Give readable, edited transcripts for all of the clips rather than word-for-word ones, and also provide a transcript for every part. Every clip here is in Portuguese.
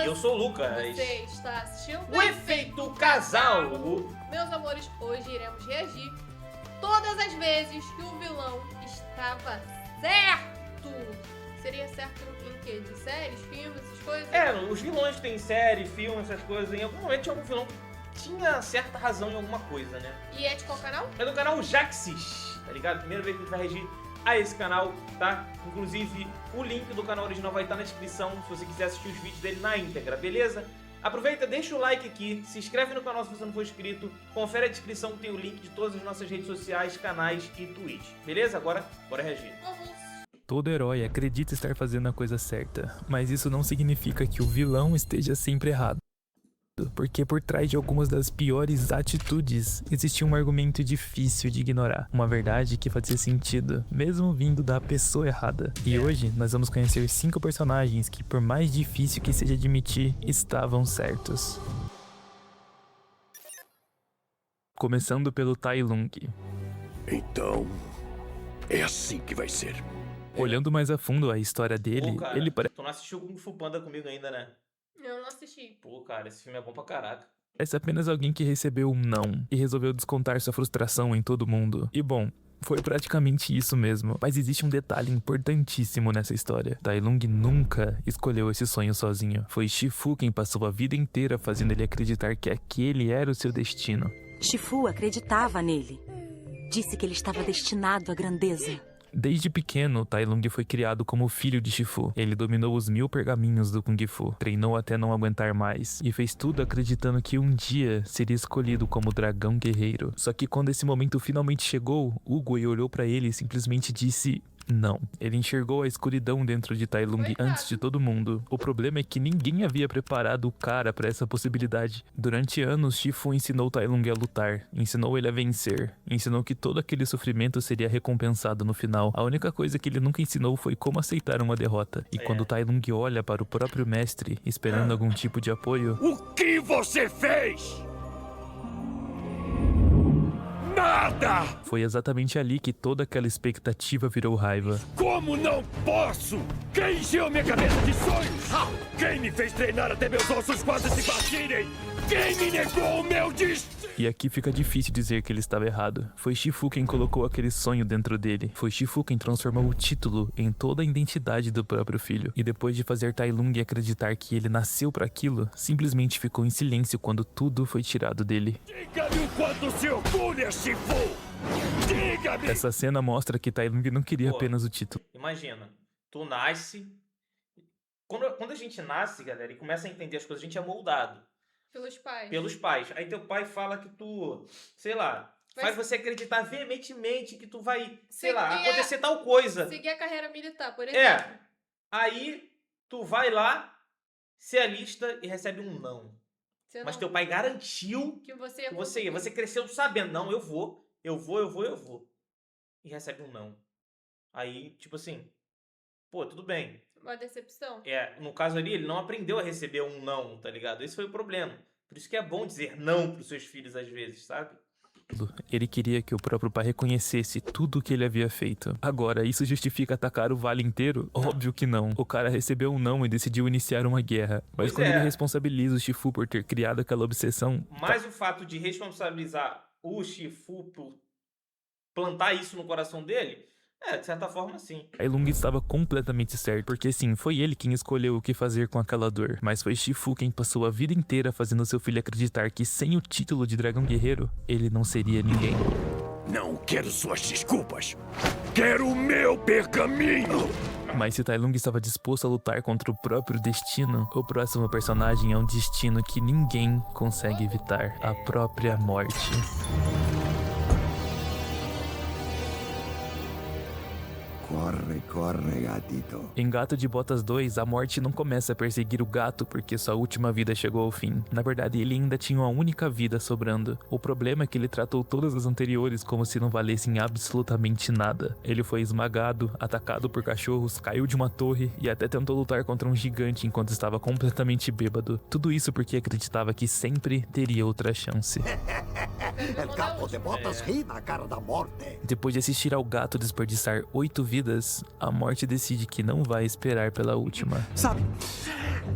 eu sou o Lucas. Você está assistindo O Efeito Casal. Meus amores, hoje iremos reagir todas as vezes que o vilão estava certo. Seria certo em quê? De séries, filmes, essas coisas? É, os vilões têm série, filme, essas coisas. Em algum momento tinha algum vilão que tinha certa razão em alguma coisa, né? E é de qual canal? É do canal Jaxis, tá ligado? Primeira vez que a gente vai reagir a esse canal, tá? Inclusive, o link do canal original vai estar na descrição, se você quiser assistir os vídeos dele na íntegra, beleza? Aproveita, deixa o like aqui, se inscreve no canal se você não for inscrito, confere a descrição que tem o link de todas as nossas redes sociais, canais e Twitch, beleza? Agora, bora reagir. Vamos. Todo herói acredita estar fazendo a coisa certa, mas isso não significa que o vilão esteja sempre errado. Porque por trás de algumas das piores atitudes existia um argumento difícil de ignorar, uma verdade que fazia sentido, mesmo vindo da pessoa errada. E hoje nós vamos conhecer 5 personagens que, por mais difícil que seja admitir, estavam certos. Começando pelo Tai Lung. Então, é assim que vai ser. Olhando mais a fundo a história dele, Pô, cara, ele parece tu não assistiu Kung Fu Panda comigo ainda, né? Eu não assisti. Pô, cara, esse filme é bom pra caraca. apenas alguém que recebeu um não e resolveu descontar sua frustração em todo mundo. E bom, foi praticamente isso mesmo. Mas existe um detalhe importantíssimo nessa história. Tai Lung nunca escolheu esse sonho sozinho. Foi Shifu quem passou a vida inteira fazendo ele acreditar que aquele era o seu destino. Shifu acreditava nele. Disse que ele estava destinado à grandeza. Desde pequeno, Tai Lung foi criado como filho de Shifu. Ele dominou os 1000 pergaminhos do Kung Fu, treinou até não aguentar mais, e fez tudo acreditando que um dia seria escolhido como dragão guerreiro. Só que quando esse momento finalmente chegou, Oogway olhou pra ele e simplesmente disse não. Ele enxergou a escuridão dentro de Tai Lung antes de todo mundo. O problema é que ninguém havia preparado o cara pra essa possibilidade. Durante anos, Shifu ensinou Tai Lung a lutar, ensinou ele a vencer, ensinou que todo aquele sofrimento seria recompensado no final. A única coisa que ele nunca ensinou foi como aceitar uma derrota. E quando Tai Lung olha para o próprio mestre, esperando algum tipo de apoio, O que você fez? Nada! foi exatamente ali que toda aquela expectativa virou raiva. Como não posso? Quem encheu minha cabeça de sonhos? Quem me fez treinar até meus ossos quase se partirem? Quem me negou o meu destino? E aqui fica difícil dizer que ele estava errado. Foi Shifu quem colocou aquele sonho dentro dele. Foi Shifu quem transformou o título em toda a identidade do próprio filho. E depois de fazer Tai Lung acreditar que ele nasceu para aquilo, simplesmente ficou em silêncio quando tudo foi tirado dele. Diga-me o quanto se orgulha, Shifu! Diga-me! Essa cena mostra que Tai Lung não queria apenas o título. Imagina, tu nasce... Quando a gente nasce, galera, e começa a entender as coisas, a gente é moldado Pelos pais. pelos pais. Aí teu pai fala que tu, sei lá, faz você acreditar veementemente que tu vai, sei lá, Seguir a- acontecer tal coisa. Seguir a carreira militar, por exemplo. É. Aí tu vai lá, se alista e recebe um não. Você Mas não- teu pai garantiu que você ia que você ia. conseguir. Você cresceu sabendo, não, eu vou. E recebe um não. Aí, tipo assim, pô, tudo bem. Uma decepção. É, no caso ali, ele não aprendeu a receber um não, tá ligado? Esse foi o problema. Por isso que é bom dizer não pros seus filhos às vezes, sabe? Ele queria que o próprio pai reconhecesse tudo o que ele havia feito. Agora, isso justifica atacar o vale inteiro? Óbvio que não. O cara recebeu um não e decidiu iniciar uma guerra. Mas Pois quando é. ele responsabiliza o Shifu por ter criado aquela obsessão, Mas o fato de responsabilizar o Shifu por plantar isso no coração dele, de certa forma, sim. Tai Lung estava completamente certo, porque sim, foi ele quem escolheu o que fazer com aquela dor. Mas foi Shifu quem passou a vida inteira fazendo seu filho acreditar que sem o título de dragão guerreiro, ele não seria ninguém. Não quero suas desculpas. Quero o meu pergaminho. Mas se Tai Lung estava disposto a lutar contra o próprio destino, o próximo personagem é um destino que ninguém consegue evitar, a própria morte. Corre, corre, gatito. Em Gato de Botas 2, a morte não começa a perseguir o gato porque sua última vida chegou ao fim. Na verdade, ele ainda tinha uma única vida sobrando. O problema é que ele tratou todas as anteriores como se não valessem absolutamente nada. Ele foi esmagado, atacado por cachorros, caiu de uma torre e até tentou lutar contra um gigante enquanto estava completamente bêbado. Tudo isso porque acreditava que sempre teria outra chance. El capo de botas ri na cara da morte. Depois de assistir ao gato desperdiçar 8 vidas, a morte decide que não vai esperar pela última. Sabe,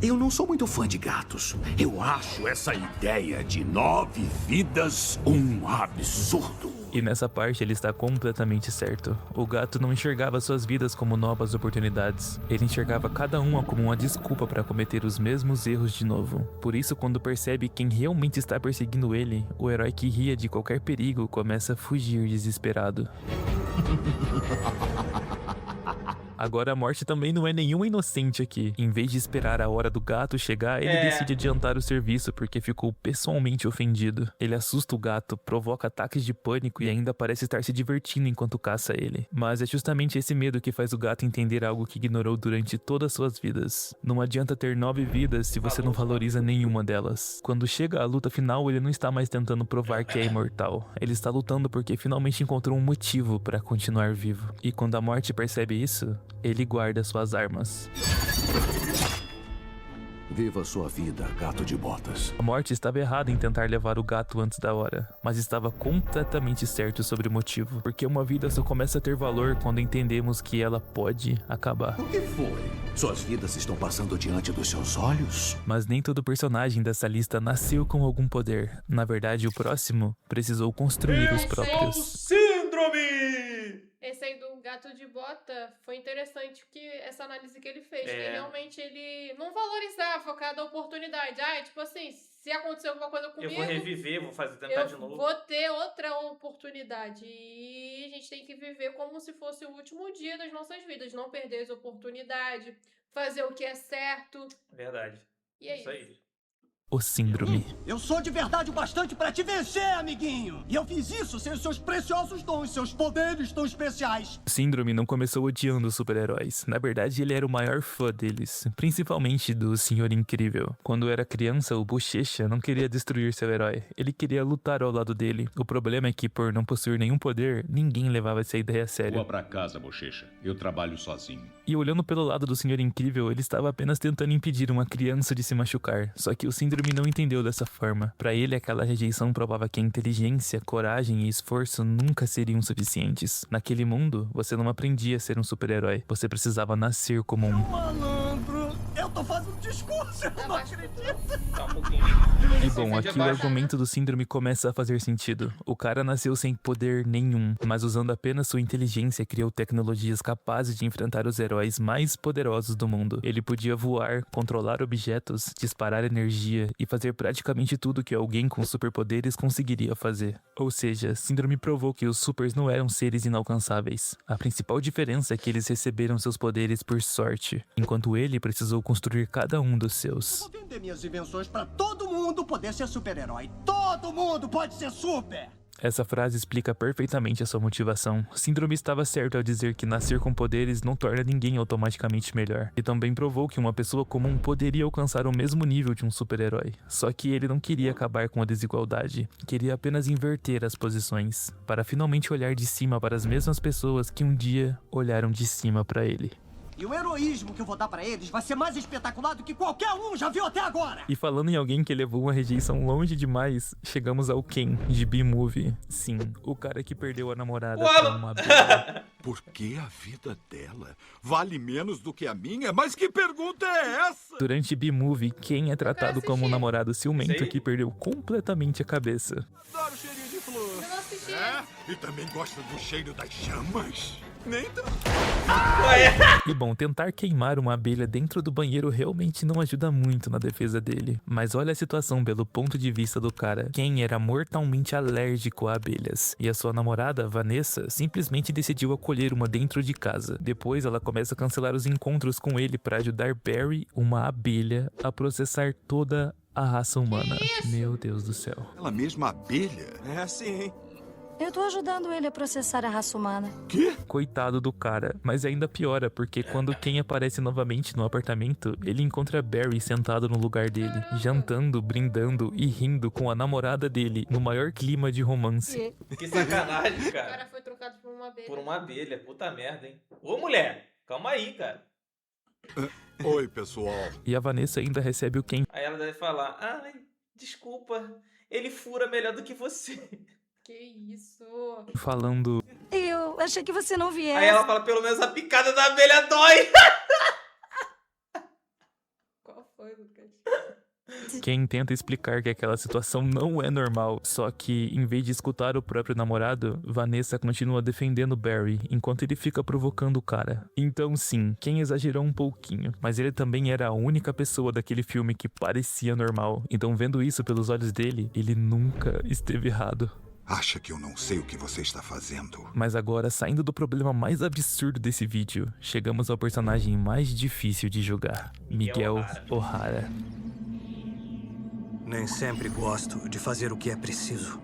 Eu não sou muito fã de gatos. Eu acho essa ideia de 9 vidas um absurdo. E nessa parte ele está completamente certo. O gato não enxergava suas vidas como novas oportunidades. Ele enxergava cada uma como uma desculpa para cometer os mesmos erros de novo. Por isso, quando percebe quem realmente está perseguindo ele, o herói que ria de qualquer perigo começa a fugir desesperado. Agora a morte também não é nenhuma inocente aqui. Em vez de esperar a hora do gato chegar, ele decide adiantar o serviço porque ficou pessoalmente ofendido. Ele assusta o gato, provoca ataques de pânico e ainda parece estar se divertindo enquanto caça ele. Mas é justamente esse medo que faz o gato entender algo que ignorou durante todas suas vidas. Não adianta ter 9 vidas se você não valoriza nenhuma delas. Quando chega a luta final, ele não está mais tentando provar que é imortal. Ele está lutando porque finalmente encontrou um motivo para continuar vivo. E quando a morte percebe isso, ele guarda suas armas. Viva sua vida, gato de botas. A morte estava errada em tentar levar o gato antes da hora, mas estava completamente certo sobre o motivo, porque uma vida só começa a ter valor quando entendemos que ela pode acabar. O que foi? Suas vidas estão passando diante dos seus olhos? Mas nem todo personagem dessa lista nasceu com algum poder. Na verdade, o próximo precisou construir os próprios. Síndrome! Esse aí do gato de bota foi interessante que essa análise que ele fez. Que realmente ele não valorizava cada oportunidade. Tipo assim, se acontecer alguma coisa comigo... Eu vou reviver, vou tentar de novo. Vou ter outra oportunidade. E a gente tem que viver como se fosse o último dia das nossas vidas. Não perder as oportunidades, fazer o que é certo. Verdade. E é isso aí. O Síndrome. Eu sou de verdade o bastante pra te vencer, amiguinho! E eu fiz isso sem os seus preciosos dons, seus poderes tão especiais! Síndrome não começou odiando os super-heróis. Na verdade, ele era o maior fã deles, principalmente do Senhor Incrível. Quando era criança, o Bochecha não queria destruir seu herói. Ele queria lutar ao lado dele. O problema é que, por não possuir nenhum poder, ninguém levava essa ideia a sério. Voa pra casa, Bochecha. Eu trabalho sozinho. E olhando pelo lado do Senhor Incrível, ele estava apenas tentando impedir uma criança de se machucar. Só que o Síndrome não entendeu dessa forma. Pra ele, aquela rejeição provava que a inteligência, coragem e esforço nunca seriam suficientes. Naquele mundo, você não aprendia a ser um super-herói. Você precisava nascer como um... Malandro! Eu tô fazendo discurso! Eu não acredito! Tá um pouquinho. E bom, aqui o argumento do Síndrome começa a fazer sentido. O cara nasceu sem poder nenhum, mas usando apenas sua inteligência criou tecnologias capazes de enfrentar os heróis mais poderosos do mundo. Ele podia voar, controlar objetos, disparar energia e fazer praticamente tudo que alguém com superpoderes conseguiria fazer. Ou seja, Síndrome provou que os supers não eram seres inalcançáveis. A principal diferença é que eles receberam seus poderes por sorte, enquanto ele precisou construir cada um dos seus. Vou vender minhas invenções pra todo mundo poder ser super-herói. Todo mundo pode ser super! Essa frase explica perfeitamente a sua motivação. Síndrome estava certo ao dizer que nascer com poderes não torna ninguém automaticamente melhor. E também provou que uma pessoa comum poderia alcançar o mesmo nível de um super-herói. Só que ele não queria acabar com a desigualdade. Queria apenas inverter as posições, para finalmente olhar de cima para as mesmas pessoas que um dia olharam de cima para ele. E o heroísmo que eu vou dar pra eles vai ser mais espetacular do que qualquer um já viu até agora! E falando em alguém que levou uma rejeição longe demais, chegamos ao Ken, de B-Movie. Sim, o cara que perdeu a namorada com uma abelha. Porque a vida dela vale menos do que a minha? Mas que pergunta é essa? Durante B-Movie, Ken é tratado como um namorado ciumento Sei. que perdeu completamente a cabeça. Adoro cheirinho de flor. Eu não assisti. E também gosta do cheiro das chamas? Nem tanto. E bom, tentar queimar uma abelha dentro do banheiro realmente não ajuda muito na defesa dele. Mas olha a situação pelo ponto de vista do cara. Ken era mortalmente alérgico a abelhas. E a sua namorada, Vanessa, simplesmente decidiu acolher uma dentro de casa. Depois ela começa a cancelar os encontros com ele para ajudar Barry, uma abelha, a processar toda a raça humana. Meu Deus do céu. Ela mesma abelha? É assim, hein? Eu tô ajudando ele a processar a raça humana. Coitado do cara, mas ainda piora, porque quando Ken aparece novamente no apartamento, ele encontra Barry sentado no lugar dele, jantando, brindando e rindo com a namorada dele, no maior clima de romance. Que sacanagem, O cara. cara foi trocado por uma abelha. Por uma abelha. Puta merda, hein? Ô, mulher, calma aí, cara. Oi, pessoal. E a Vanessa ainda recebe o Ken Aí ela deve falar, ai, desculpa, ele fura melhor do que você. Que isso? falando: Eu achei que você não viesse. Aí ela fala, pelo menos a picada da abelha dói. Qual foi? Oi, Lucas. Quem tenta explicar que aquela situação não é normal, só que, em vez de escutar o próprio namorado, Vanessa continua defendendo Barry, enquanto ele fica provocando o cara. Então sim, Ken exagerou um pouquinho, mas ele também era a única pessoa daquele filme que parecia normal. Então, vendo isso pelos olhos dele, ele nunca esteve errado. Acha que eu não sei o que você está fazendo? Mas agora, saindo do problema mais absurdo desse vídeo, chegamos ao personagem mais difícil de jogar, Miguel O'Hara. Nem sempre gosto de fazer o que é preciso,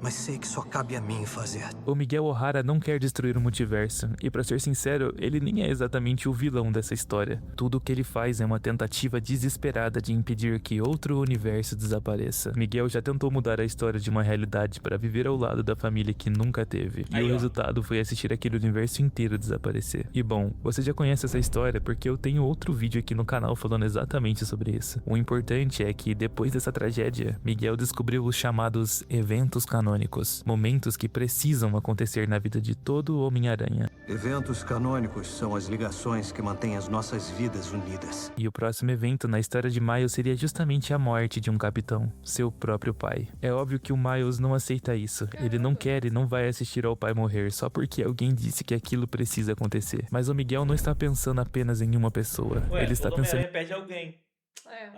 mas sei que só cabe a mim fazer. O Miguel O'Hara não quer destruir o multiverso, e pra ser sincero, ele nem é exatamente o vilão dessa história. Tudo o que ele faz é uma tentativa desesperada de impedir que outro universo desapareça. Miguel já tentou mudar a história de uma realidade para viver ao lado da família que nunca teve, e o resultado foi assistir aquele universo inteiro desaparecer. E bom, você já conhece essa história porque eu tenho outro vídeo aqui no canal falando exatamente sobre isso. O importante é que, depois dessa tragédia, Miguel descobriu os chamados eventos canônicos, momentos que precisam acontecer na vida de todo Homem-Aranha. Eventos canônicos são as ligações que mantêm as nossas vidas unidas. E o próximo evento na história de Miles seria justamente a morte de um capitão, seu próprio pai. É óbvio que o Miles não aceita isso. Ele não quer e não vai assistir ao pai morrer só porque alguém disse que aquilo precisa acontecer. Mas o Miguel não está pensando apenas em uma pessoa. Ele está pensando Homem-Aranha perde alguém.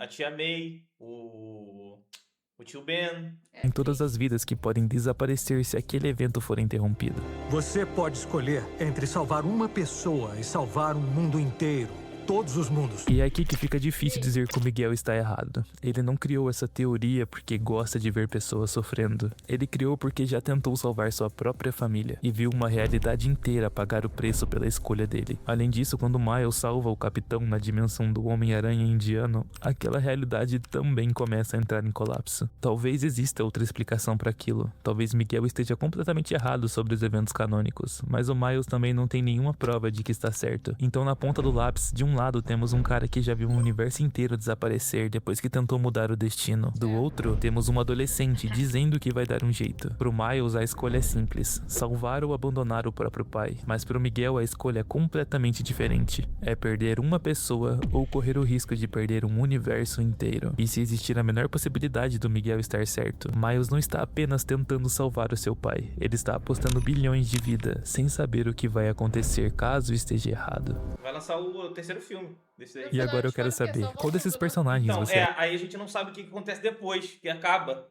A tia May, o tio Ben. em todas as vidas que podem desaparecer se aquele evento for interrompido. Você pode escolher entre salvar uma pessoa e salvar um mundo inteiro. Todos os mundos. E é aqui que fica difícil dizer que o Miguel está errado. Ele não criou essa teoria porque gosta de ver pessoas sofrendo. Ele criou porque já tentou salvar sua própria família e viu uma realidade inteira pagar o preço pela escolha dele. Além disso, quando Miles salva o capitão na dimensão do Homem-Aranha indiano, aquela realidade também começa a entrar em colapso. Talvez exista outra explicação para aquilo. Talvez Miguel esteja completamente errado sobre os eventos canônicos, mas o Miles também não tem nenhuma prova de que está certo. Então, na ponta do lápis, de um lado temos um cara que já viu um universo inteiro desaparecer depois que tentou mudar o destino. Do outro, temos um adolescente dizendo que vai dar um jeito. Pro Miles, a escolha é simples: salvar ou abandonar o próprio pai. Mas pro Miguel, a escolha é completamente diferente. É perder uma pessoa ou correr o risco de perder um universo inteiro. E se existir a menor possibilidade do Miguel estar certo, Miles não está apenas tentando salvar o seu pai. Ele está apostando bilhões de vidas, sem saber o que vai acontecer caso esteja errado. Vai lançar o terceiro filme desse aí. E agora eu quero saber, qual desses personagens Então, você aí a gente não sabe o que acontece depois, que acaba.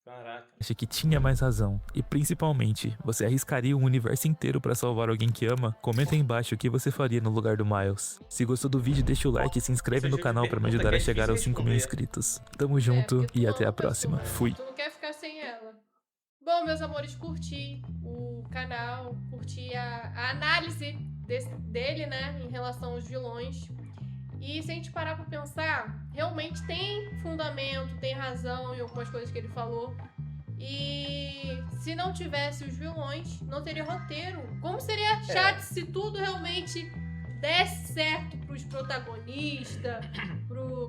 Caraca. acha que tinha mais razão? E principalmente, você arriscaria um universo inteiro pra salvar alguém que ama? Comenta aí embaixo o que você faria no lugar do Miles. Se gostou do vídeo, deixa o like e se inscreve no canal pra me ajudar a chegar aos 5.000 inscritos. Tamo junto e até a próxima. Fui. Tu não quer ficar sem ela. Bom, meus amores, curti o canal, curti a análise dele, né, em relação aos vilões. E se a gente parar pra pensar, realmente tem fundamento, tem razão em algumas coisas que ele falou. E se não tivesse os vilões, não teria roteiro. Como seria chato se tudo realmente desse certo pros protagonistas,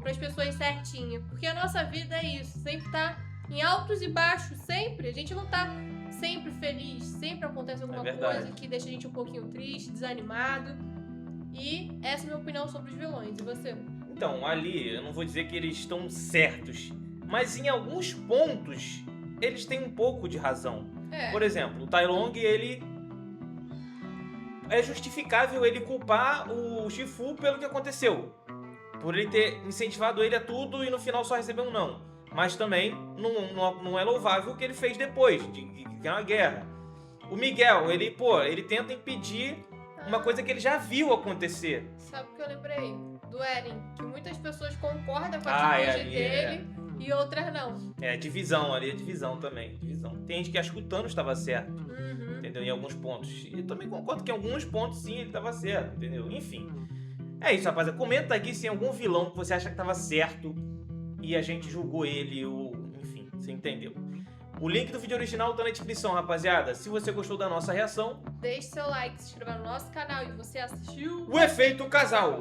pras pessoas certinhas. Porque a nossa vida é isso, sempre tá em altos e baixos, sempre. A gente não tá sempre feliz, sempre acontece alguma coisa que deixa a gente um pouquinho triste, desanimado. E essa é a minha opinião sobre os vilões. E você? Então, ali, eu não vou dizer que eles estão certos, mas em alguns pontos, eles têm um pouco de razão. Por exemplo, o Tai Lung, ele... é justificável ele culpar o Shifu pelo que aconteceu. Por ele ter incentivado ele a tudo e no final só receber um não. Mas também não é louvável o que ele fez depois, que é uma guerra. O Miguel, ele tenta impedir uma coisa que ele já viu acontecer. Sabe o que eu lembrei? Do Eren, que muitas pessoas concordam com a atitude dele e outras não. É, divisão ali, é divisão também. Divisão. Tem gente que acha que o Thanos estava certo, entendeu? Em alguns pontos. E eu também concordo que em alguns pontos sim ele estava certo, entendeu? Enfim. É isso, rapaziada. Comenta aqui se tem algum vilão que você acha que estava certo e a gente julgou ele, ou enfim, você entendeu. O link do vídeo original tá na descrição, rapaziada. Se você gostou da nossa reação, deixe seu like, se inscreva no nosso canal e você assistiu o Efeito Casal.